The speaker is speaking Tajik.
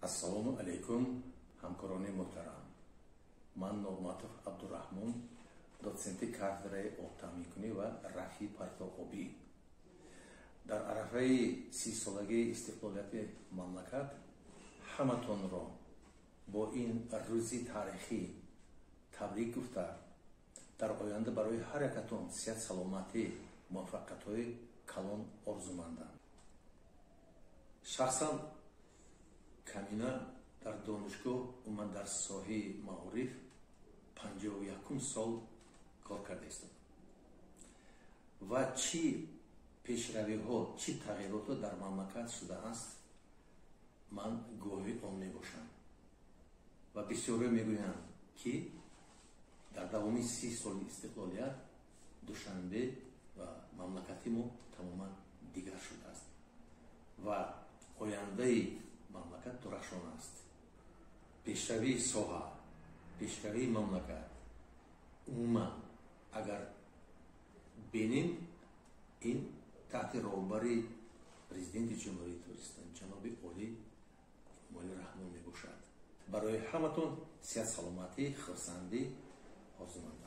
ассалому алайкум ҳамкорони муҳтарам. Ман Нурматов Абдураҳмон, дотсенти кафедраи обтаъмикунӣ ва рафъи партообӣ. дар арафаи 30-солагии истиқлолияти мамлакат ҳаматонро бо ин рӯзи таърихӣ табрик гуфта, дар оянда барои ҳар якатон сеҳат, саломатӣ, муваффақиятҳои калон орзумандам. шахсан камина дар донишгоҳ умад дар соҳаи маориф 51 сол кор кардаистам ва чӣ пешравиҳо, чӣ тағйиротҳо дар мамлакат шудааст, ман гоҳи он мебошам. ва бисёрҳо мегӯянд ки дар давоми 30 соли истиқлолият Душанбе ва мамлакати мо тамоман дигар шудааст ва ояндаи мамлакат дурахшон аст. пешравии соҳа, пешравии мамлакат умуман агар бинем, ин таҳти роҳбари президенти ҷумҳурии Tojikiston ҷаноби Олӣ Эмомалӣ Раҳмон мебошад. барои ҳаматон сеҳат, саломатӣ, хурсандӣ орзумандам.